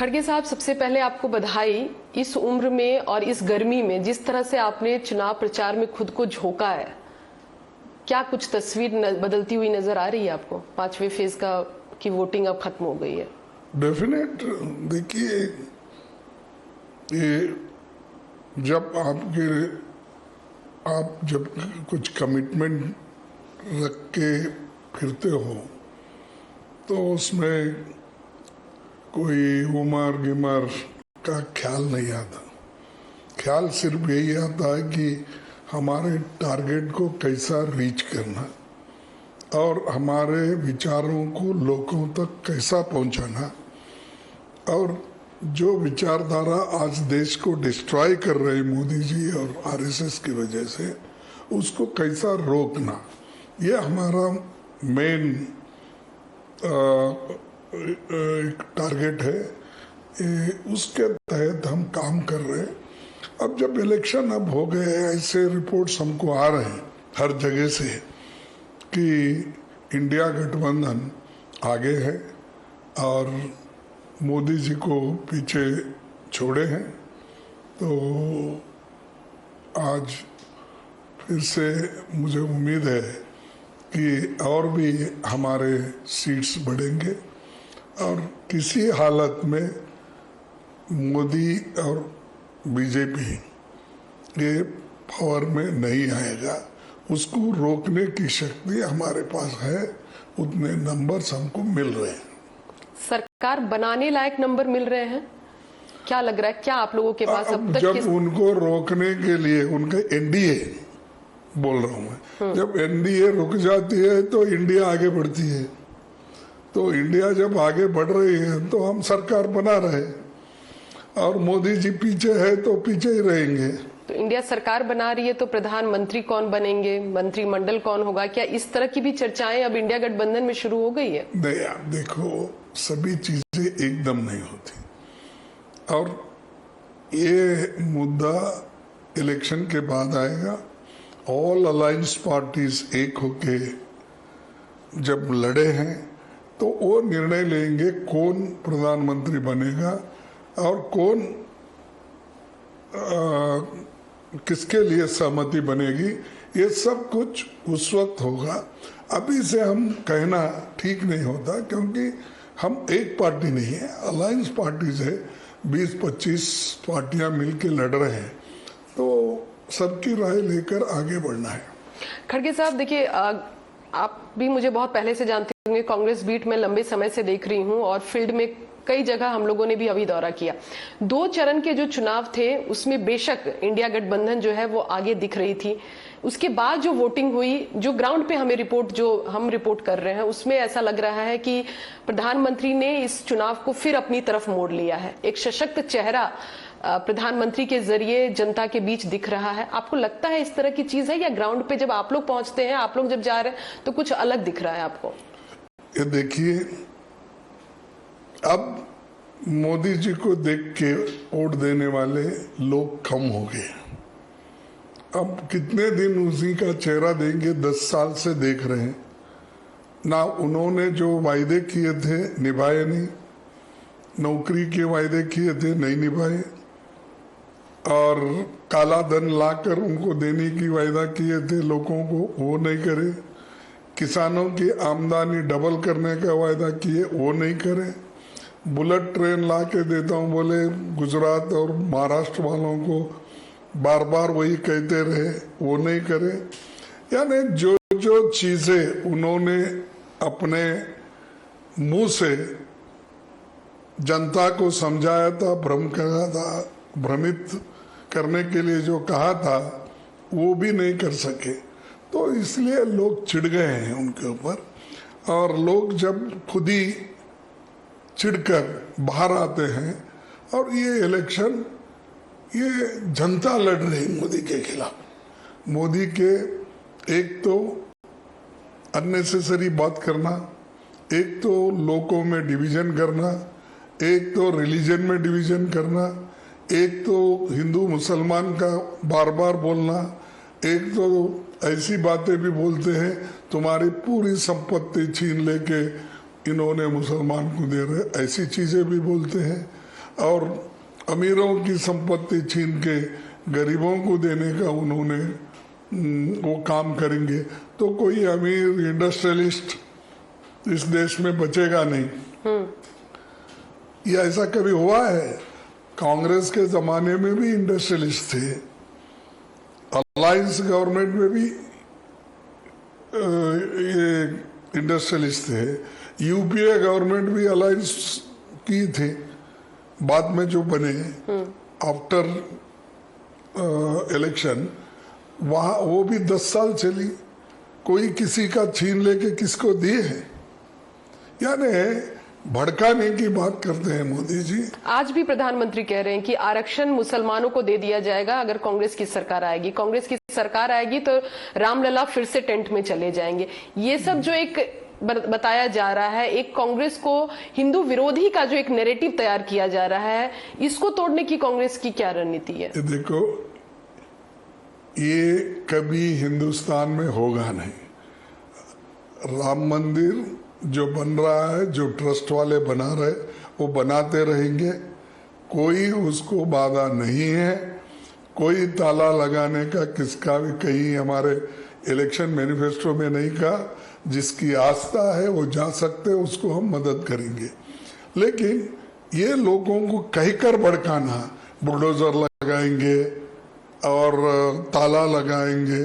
खड़गे साहब, सबसे पहले आपको बधाई। इस उम्र में और इस गर्मी में जिस तरह से आपने चुनाव प्रचार में खुद को झोंका है, क्या कुछ तस्वीर बदलती हुई नजर आ रही है आपको? 5वें फेज का की वोटिंग अब खत्म हो गई है। डेफिनेट। देखिए, ये जब आप जब कुछ कमिटमेंट रख के फिरते हो तो उसमें कोई उमर गिमर का ख्याल नहीं आता। ख्याल सिर्फ यही आता है कि हमारे टारगेट को कैसा रीच करना और हमारे विचारों को लोगों तक कैसा पहुंचाना, और जो विचारधारा आज देश को डिस्ट्रॉय कर रहे मोदी जी और आरएसएस की वजह से, उसको कैसा रोकना, ये हमारा मेन एक टारगेट है। उसके तहत हम काम कर रहे हैं। अब जब इलेक्शन अब हो गए, ऐसे रिपोर्ट्स हमको आ रहे हैं हर जगह से कि इंडिया गठबंधन आगे है और मोदी जी को पीछे छोड़े हैं, तो आज फिर से मुझे उम्मीद है कि और भी हमारे सीट्स बढ़ेंगे और किसी हालत में मोदी और बीजेपी ये पावर में नहीं आएगा। उसको रोकने की शक्ति हमारे पास है, उतने नंबर्स हमको मिल रहे हैं। सरकार बनाने लायक नंबर मिल रहे हैं? क्या लग रहा है, क्या आप लोगों के पास अब तक जब उनको रोकने के लिए उनके एनडीए बोल रहा हूं मैं, जब एनडीए रुक जाती है तो इंडिया आगे बढ़ती है। तो इंडिया जब आगे बढ़ रही है तो हम सरकार बना रहे, और मोदी जी पीछे है तो पीछे ही रहेंगे। तो इंडिया सरकार बना रही है तो प्रधानमंत्री कौन बनेंगे, मंत्रिमंडल कौन होगा, क्या इस तरह की भी चर्चाएं अब इंडिया गठबंधन में शुरू हो गई है? नहीं, आप देखो, सभी चीजें एकदम नहीं होती, और ये मुद्दा इलेक्शन के बाद आएगा। ऑल अलायंस पार्टीज एक होके जब लड़े हैं तो वो निर्णय लेंगे कौन प्रधानमंत्री बनेगा और कौन किसके लिए सहमति बनेगी। ये सब कुछ उस वक्त होगा। अभी से हम कहना ठीक नहीं होता, क्योंकि हम एक पार्टी नहीं है, अलायंस पार्टीज है, 20-25 पार्टियां मिलके लड़ रहे हैं, तो सबकी राय लेकर आगे बढ़ना है। खड़गे साहब, देखिए, आप भी मुझे बहुत पहले से जानते होंगे, कांग्रेस बीट में लंबे समय से देख रही हूं और फील्ड में कई जगह हम लोगों ने भी अभी दौरा किया। 2 चरण के जो चुनाव थे उसमें बेशक इंडिया गठबंधन जो है वो आगे दिख रही थी। उसके बाद जो वोटिंग हुई, जो ग्राउंड पे हमें हम रिपोर्ट कर रहे हैं, उसमें ऐसा लग रहा है कि प्रधानमंत्री ने इस चुनाव को फिर अपनी तरफ मोड़ लिया है। एक सशक्त चेहरा प्रधानमंत्री के जरिए जनता के बीच दिख रहा है। आपको लगता है इस तरह की चीज है, या ग्राउंड पे जब आप लोग पहुंचते हैं, आप लोग जब जा रहे हैं, तो कुछ अलग दिख रहा है आपको? ये देखिए, अब मोदी जी को देख के वोट देने वाले लोग कम हो गए। अब कितने दिन उसी का चेहरा देंगे? 10 साल से देख रहे हैं ना। उन्होंने जो वायदे किए थे निभाए नहीं, नौकरी के वायदे किए थे नहीं निभाए, और काला धन लाकर उनको देने की वायदा किए थे लोगों को, वो नहीं करे। किसानों की आमदनी डबल करने का वायदा किए, वो नहीं करे। बुलेट ट्रेन ला के देता हूँ बोले, गुजरात और महाराष्ट्र वालों को बार बार वही कहते रहे, वो नहीं करे। यानी जो जो चीजें उन्होंने अपने मुंह से जनता को समझाया था, भ्रमित करने के लिए जो कहा था, वो भी नहीं कर सके। तो इसलिए लोग चिढ़ गए हैं उनके ऊपर, और लोग जब खुद ही चिढ़कर बाहर आते हैं, और ये इलेक्शन ये जनता लड़ रही मोदी के खिलाफ। मोदी के एक तो अननेसेसरी बात करना, एक तो लोगों में डिवीजन करना, एक तो रिलीजन में डिवीजन करना, एक तो हिंदू मुसलमान का बार बार बोलना, एक तो ऐसी बातें भी बोलते हैं तुम्हारी पूरी संपत्ति छीन लेके इन्होंने मुसलमान को दे रहे, ऐसी चीजें भी बोलते हैं। और अमीरों की संपत्ति छीन के गरीबों को देने का उन्होंने वो काम करेंगे तो कोई अमीर इंडस्ट्रियलिस्ट इस देश में बचेगा नहीं। ये ऐसा कभी हुआ है? कांग्रेस के जमाने में भी इंडस्ट्रियलिस्ट थे, अलायंस गवर्नमेंट में भी ये इंडस्ट्रियलिस्ट थे, यूपीए गवर्नमेंट भी अलायंस की थे, बाद में जो बने आफ्टर इलेक्शन वहां वो भी 10 साल चली, कोई किसी का छीन लेके किसको दिए है? यानी भड़काने की बात करते हैं मोदी जी। आज भी प्रधानमंत्री कह रहे हैं कि आरक्षण मुसलमानों को दे दिया जाएगा अगर कांग्रेस की सरकार आएगी, कांग्रेस की सरकार आएगी तो रामलला फिर से टेंट में चले जाएंगे। ये सब जो एक बताया जा रहा है, एक कांग्रेस को हिंदू विरोधी का जो एक नैरेटिव तैयार किया जा रहा है, इसको तोड़ने की कांग्रेस की क्या रणनीति है? देखो, ये कभी हिंदुस्तान में होगा नहीं। राम मंदिर जो बन रहा है, जो ट्रस्ट वाले बना रहे, वो बनाते रहेंगे, कोई उसको बाधा नहीं है। कोई ताला लगाने का किसका भी कहीं हमारे इलेक्शन मैनिफेस्टो में नहीं कहा। जिसकी आस्था है वो जा सकते, उसको हम मदद करेंगे। लेकिन ये लोगों को कहकर भड़काना, बुलडोजर लगाएंगे और ताला लगाएंगे,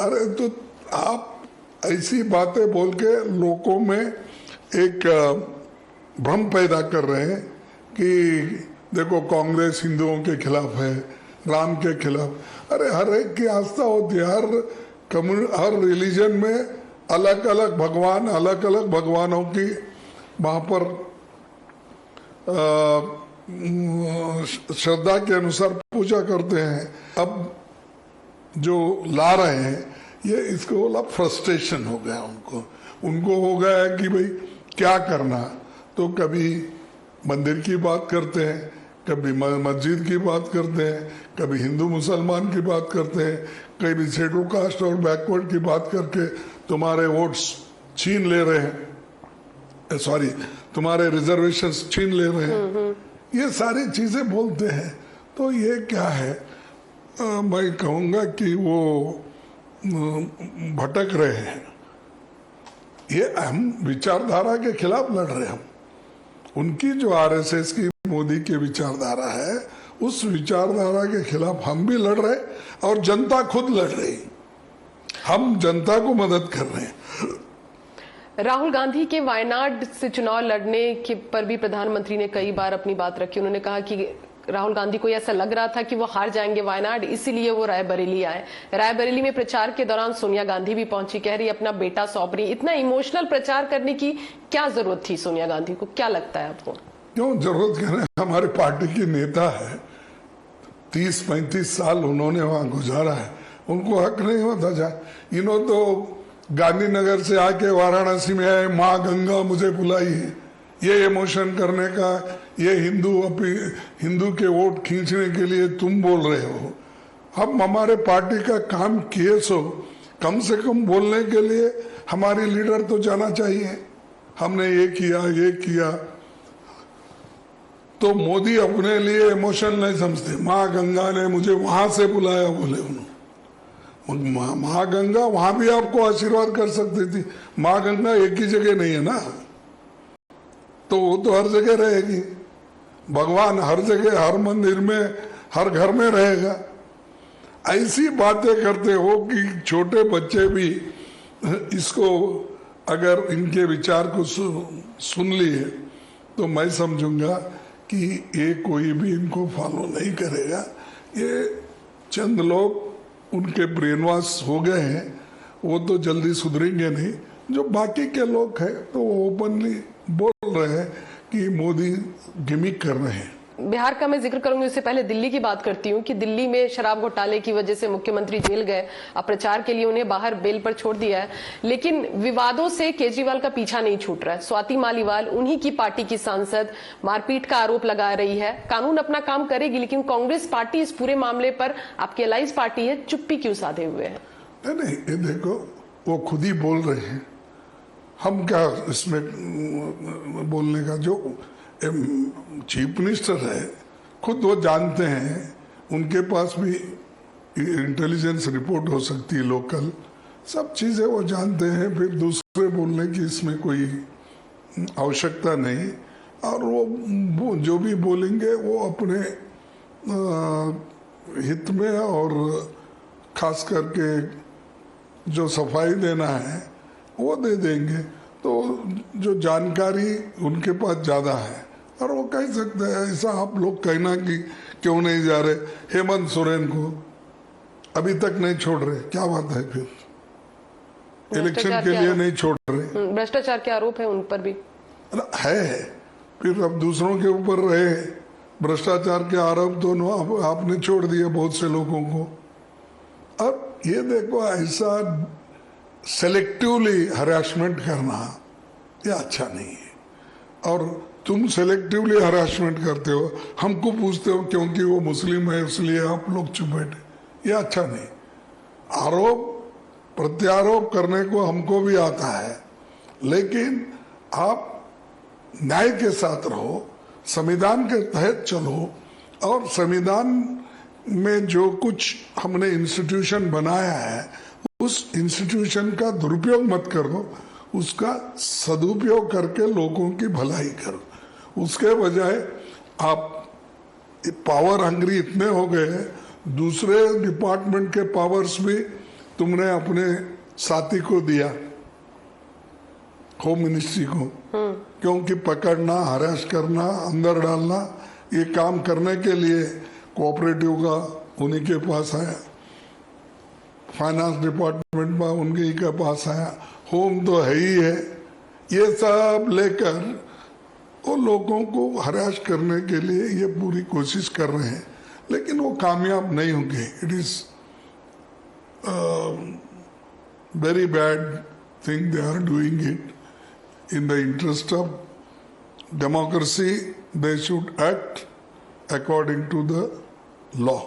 अरे तो आप ऐसी बातें बोल के लोगों में एक भ्रम पैदा कर रहे हैं कि देखो कांग्रेस हिंदुओं के खिलाफ है, राम के खिलाफ। अरे हर एक की आस्था होती है, हर रिलीजन में अलग अलग भगवान, अलग अलग भगवानों की वहां पर श्रद्धा के अनुसार पूजा करते हैं। अब जो ला रहे हैं ये इसको बोला फ्रस्ट्रेशन हो गया उनको हो गया कि भाई क्या करना। तो कभी मंदिर की बात करते हैं, कभी मस्जिद की बात करते हैं, कभी हिंदू मुसलमान की बात करते हैं, कभी शेड्यूल कास्ट और बैकवर्ड की बात करके तुम्हारे वोट्स छीन ले रहे हैं, सॉरी तुम्हारे रिजर्वेशंस छीन ले रहे हैं, ये सारी चीजें बोलते हैं। तो ये क्या है, मैं कहूँगा कि वो भटक रहे हैं। ये हम विचारधारा के खिलाफ लड़ रहे हैं। हम उनकी जो आरएसएस की, मोदी की विचारधारा है, उस विचारधारा के खिलाफ हम भी लड़ रहे और जनता खुद लड़ रही। हम जनता को मदद कर रहे हैं। राहुल गांधी के वायनाड से चुनाव लड़ने के पर भी प्रधानमंत्री ने कई बार अपनी बात रखी। उन्होंने कहा कि राहुल गांधी को ऐसा लग रहा था कि वो हार जाएंगे वायनाड, इसीलिए वो रायबरेली आए। रायबरेली में प्रचार के दौरान सोनिया गांधी भी पहुंची, कह रही अपना बेटा सौंप रही। इतना इमोशनल प्रचार करने की क्या जरूरत थी सोनिया गांधी को? क्या लगता है आपको? क्यों जरूरत है? हमारे पार्टी की नेता है, 30-35 साल उन्होंने वहां गुजारा है, उनको हक नहीं होता जाए? इन्होंने तो गांधीनगर से आके वाराणसी में आए, माँ गंगा मुझे बुलाई है, ये इमोशन करने का, ये हिंदू के वोट खींचने के लिए तुम बोल रहे हो। हम हमारे पार्टी का काम किए सो कम से कम बोलने के लिए हमारी लीडर तो जाना चाहिए, हमने ये किया ये किया। तो मोदी अपने लिए इमोशन नहीं समझते। माँ गंगा ने मुझे वहां से बुलाया, बोले उन्होंने। माँ गंगा वहां भी आपको आशीर्वाद कर सकती थी। माँ गंगा एक ही जगह नहीं है ना, तो वो तो हर जगह रहेगी। भगवान हर जगह, हर मंदिर में, हर घर में रहेगा। ऐसी बातें करते हो कि छोटे बच्चे भी इसको अगर इनके विचार को सुन लिए तो मैं समझूंगा कि ये कोई भी इनको फॉलो नहीं करेगा। ये चंद लोग उनके ब्रेन वॉश हो गए हैं, वो तो जल्दी सुधरेंगे नहीं। जो बाकी के लोग हैं तो वो ओपनली बोल रहे हैं कि मोदी गिमिक कर रहे हैं। बिहार का मैं जिक्र करूंगी, उससे पहले दिल्ली की बात करती हूँ कि दिल्ली में शराब घोटाले की वजह से मुख्यमंत्री जेल गए। अब प्रचार के लिए उन्हें बाहर बेल पर छोड़ दिया है, लेकिन विवादों से केजरीवाल का पीछा नहीं छूट रहा है। स्वाति मालीवाल, उन्हीं की पार्टी की सांसद, मारपीट का आरोप लगा रही है। कानून अपना काम करेगी, लेकिन कांग्रेस पार्टी इस पूरे मामले पर, आपकी अलाइज पार्टी है, चुप्पी क्यों साधे हुए है? नहीं, ये देखो, वो खुद ही बोल रहे हैं, हम क्या इसमें बोलने का। जो चीफ मिनिस्टर है, खुद वो जानते हैं, उनके पास भी इंटेलिजेंस रिपोर्ट हो सकती है लोकल, सब चीजें वो जानते हैं, फिर दूसरे बोलने की इसमें कोई आवश्यकता नहीं। और वो जो भी बोलेंगे वो अपने हित में, और खास करके जो सफाई देना है वो दे देंगे। तो जो जानकारी उनके पास ज्यादा है, और वो कह सकते हैं। ऐसा आप लोग कहना कि क्यों नहीं जा रहे हेमंत सोरेन को अभी तक नहीं छोड़ रहे, क्या बात है फिर? इलेक्शन के लिए नहीं छोड़ रहे, भ्रष्टाचार के आरोप है उन पर भी है। फिर अब दूसरों के ऊपर रहे भ्रष्टाचार के आरोप, दोनों आपने छोड़ दिए बहुत से लोगों को। अब ये देखो, ऐसा सेलेक्टिवली हरासमेंट करना ये अच्छा नहीं है। और तुम सेलेक्टिवली हरासमेंट करते हो, हमको पूछते हो क्योंकि वो मुस्लिम है इसलिए आप लोग चुप बैठे, ये अच्छा नहीं। आरोप प्रत्यारोप करने को हमको भी आता है, लेकिन आप न्याय के साथ रहो, संविधान के तहत चलो, और संविधान में जो कुछ हमने इंस्टीट्यूशन बनाया है उस इंस्टीट्यूशन का दुरुपयोग मत करो, उसका सदुपयोग करके लोगों की भलाई करो। उसके बजाय आप पावर हंग्री इतने हो गए, दूसरे डिपार्टमेंट के पावर्स भी तुमने अपने साथी को दिया, होम मिनिस्ट्री को, क्योंकि पकड़ना, हरास करना, अंदर डालना, ये काम करने के लिए कोऑपरेटिव का उन्हीं के पास आया, फाइनेंस डिपार्टमेंट में उनके के पास आया, होम तो है ही है। ये सब लेकर वो लोगों को हरास करने के लिए ये पूरी कोशिश कर रहे हैं, लेकिन वो कामयाब नहीं होंगे। It is very bad thing they are doing it. In the interest of democracy, they should act according to the law.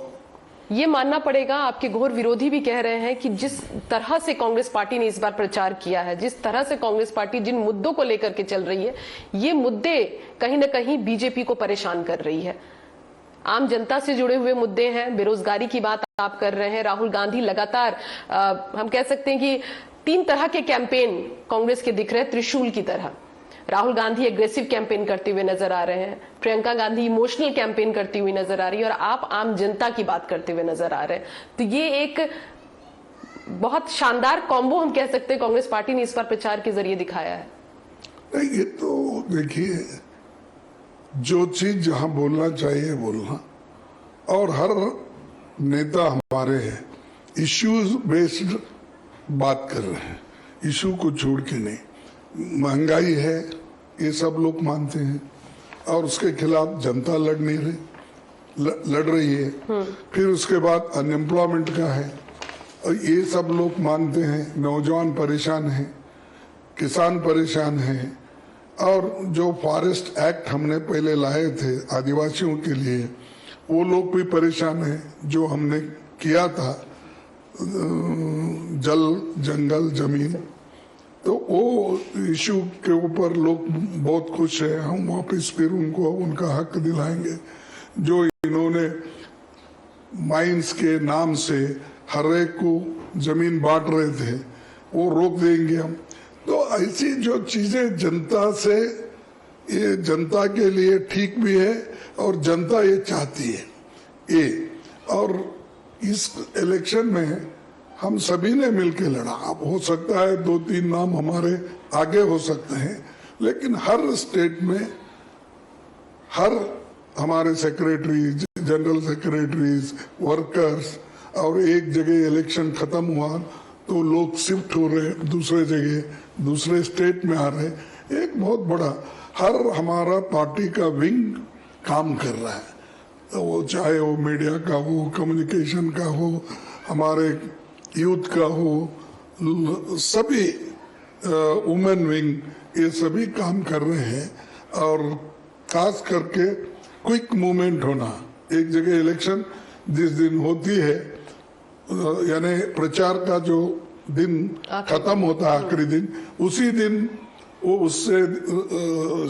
ये मानना पड़ेगा, आपके घोर विरोधी भी कह रहे हैं कि जिस तरह से कांग्रेस पार्टी ने इस बार प्रचार किया है, जिस तरह से कांग्रेस पार्टी जिन मुद्दों को लेकर के चल रही है, ये मुद्दे कहीं ना कहीं बीजेपी को परेशान कर रही है। आम जनता से जुड़े हुए मुद्दे हैं, बेरोजगारी की बात आप कर रहे हैं। राहुल गांधी लगातार हम कह सकते हैं कि 3 तरह के कैंपेन कांग्रेस के दिख रहे हैं, त्रिशूल की तरह। राहुल गांधी एग्रेसिव कैंपेन करते हुए नजर आ रहे हैं, प्रियंका गांधी इमोशनल कैंपेन करती हुई नजर आ रही है, और आप आम जनता की बात करते हुए नजर आ रहे हैं। तो ये एक बहुत शानदार कॉम्बो हम कह सकते हैं कांग्रेस पार्टी ने इस बार प्रचार के जरिए दिखाया है। नहीं, ये तो देखिए, जो चीज जहां बोलना चाहिए बोलना, और हर नेता हमारे हैं इश्यूज बेस्ड बात कर रहे हैं, इशू को छोड़ के नहीं। महंगाई है ये सब लोग मानते हैं, और उसके खिलाफ जनता लड़ रही है। फिर उसके बाद अनएम्प्लॉयमेंट का है, और ये सब लोग मानते हैं। नौजवान परेशान हैं, किसान परेशान हैं, और जो फॉरेस्ट एक्ट हमने पहले लाए थे आदिवासियों के लिए, वो लोग भी परेशान हैं। जो हमने किया था जल, जंगल, जमीन, तो वो इशू के ऊपर लोग बहुत खुश हैं। हम वापस फिर उनको उनका हक दिलाएंगे। जो इन्होंने माइंस के नाम से हर एक को जमीन बांट रहे थे, वो रोक देंगे हम। तो ऐसी जो चीजें जनता से, ये जनता के लिए ठीक भी है, और जनता ये चाहती है ये। और इस इलेक्शन में हम सभी ने मिलकर लड़ा। अब हो सकता है 2-3 नाम हमारे आगे हो सकते हैं, लेकिन हर स्टेट में हर हमारे सेक्रेटरी, जनरल सेक्रेटरीज, वर्कर्स, और एक जगह इलेक्शन खत्म हुआ तो लोग शिफ्ट हो रहे दूसरे जगह, दूसरे स्टेट में आ रहे। एक बहुत बड़ा हर हमारा पार्टी का विंग काम कर रहा है, तो वो चाहे वो मीडिया का हो, कम्युनिकेशन का हो, हमारे यूथ का हो, सभी वुमेन विंग, ये सभी काम कर रहे हैं। और खास करके क्विक मूवमेंट होना, एक जगह इलेक्शन जिस दिन होती है, यानी प्रचार का जो दिन खत्म होता है आखिरी दिन, उसी दिन वो उससे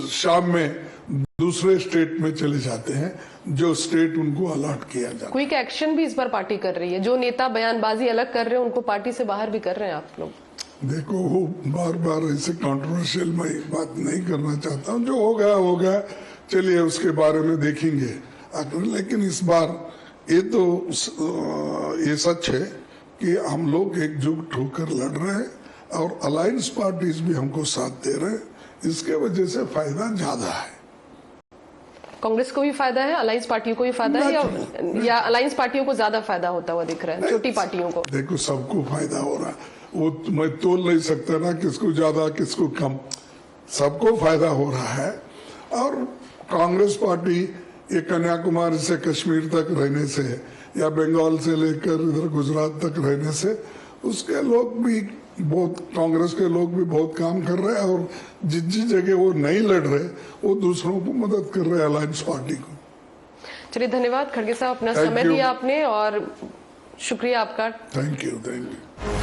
शाम में दूसरे स्टेट में चले जाते हैं जो स्टेट उनको अलॉट किया जाता है। क्विक एक्शन भी इस बार पार्टी कर रही है, जो नेता बयानबाजी अलग कर रहे हैं उनको पार्टी से बाहर भी कर रहे हैं आप लोग। देखो, वो बार बार ऐसे कंट्रोवर्शियल मैं बात नहीं करना चाहता हूँ, जो होगा चलिए उसके बारे में देखेंगे। लेकिन इस बार ये तो ये सच है कि हम लोग एकजुट होकर लड़ रहे हैं और अलायंस पार्टीज भी हमको साथ दे रहे हैं, इसके वजह से फायदा ज्यादा है। कांग्रेस को भी फायदा है, अलायंस पार्टियों को भी फायदा है, या अलायंस पार्टियों को ज्यादा फायदा होता हुआ दिख रहा है, छोटी पार्टियों को? देखो, सबको फायदा हो रहा है, वो मैं तोल नहीं सकता ना किसको ज्यादा किसको कम, सबको फायदा हो रहा है। और कांग्रेस पार्टी ये कन्याकुमारी से कश्मीर तक रहने से या बंगाल से लेकर इधर गुजरात तक रहने से उसके लोग भी बहुत, कांग्रेस के लोग भी बहुत काम कर रहे हैं और जिस जगह वो नहीं लड़ रहे वो दूसरों को मदद कर रहे हैं, अलायंस पार्टी को। चलिए, धन्यवाद खड़गे साहब, अपना समय दिया आपने और शुक्रिया आपका। Thank you.